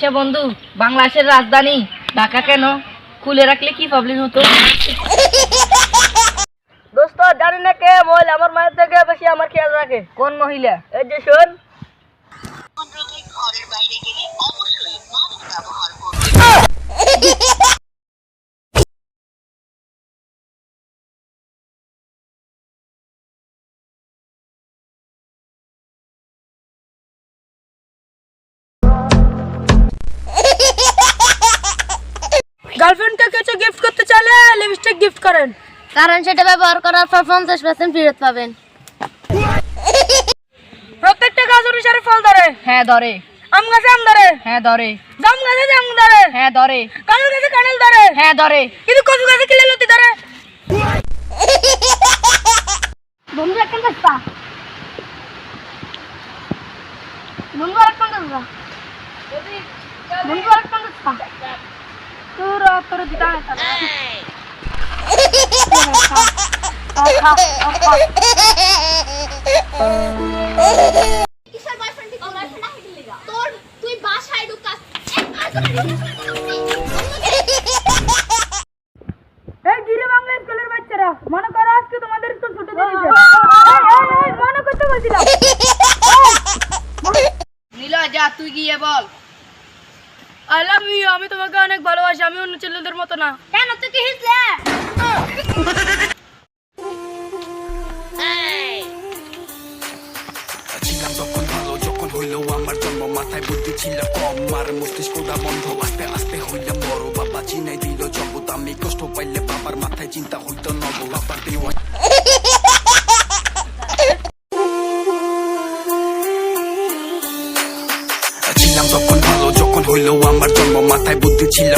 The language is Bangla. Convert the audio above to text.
আচ্ছা বন্ধু, বাংলাদেশের রাজধানী ঢাকা কেন খুলে রাখলে কি প্রবলেম হতো? দোস্ত জানি না কে মহিলা আমার মায়ের থেকে বেশি আমার খেয়াল রাখে। কোন মহিলা? এই যে শোন, ঘরের বাইরে গেলে অবশ্যই মাস্ক ব্যবহার করবে। গার্লফ্রেন্ডকে কিছু গিফট করতে চাইলে লিপস্টিক গিফট করেন, কারণ সেটা ব্যবহার করার পর 50% ফেরত পাবেন। প্রত্যেকটা গাছ অনুসারে ফল ধরে। হ্যাঁ ধরে। আম গাছে আম ধরে। হ্যাঁ ধরে। জাম গাছে জাম ধরে। হ্যাঁ ধরে। কাঁঠাল গাছে কাঁঠাল ধরে। হ্যাঁ ধরে। কিন্তু কচু গাছে কিলে লতি ধরে। বন্ধু একটা কাজটা বন্ধু আরেকটা কাজটা বন্ধু আরেকটা কাজটা তোর দিদা কিসের বয়ফ্রেন্ড কি বয়ফ্রেন্ড না হেডি লাগা তোর তুই বাসায় ঢুকাস এই গিরে বাংলা স্কুলের বাচ্চারা, মনে করো আজকে তোমাদের স্কুল ছুটি দিয়েছে। এই মনে করতে বলছিলাম। নীলা যা, তুই গিয়ে বল আই লাভ ইউ, আমি তোমাকে অনেক ভালোবাসি, আমি অন্য ছেলেদের মতো না। কেন তুই কি হিজলে ছিলাম তখন ভালো, যখন হইলো আমার জন্ম মাথায় বুদ্ধি ছিল কম, আর মস্তিষ্কটা বন্ধ, আস্তে আস্তে হইলাম বড়। বাবা চিনাই দিল জগৎ, আমি কষ্ট পাইলে বাবার মাথায় চিন্তা হইতো নব। বাবার দেওয়া ছিলাম তখন ভালো, যখন হইলো আমার জন্ম মাথায় বুদ্ধি ছিল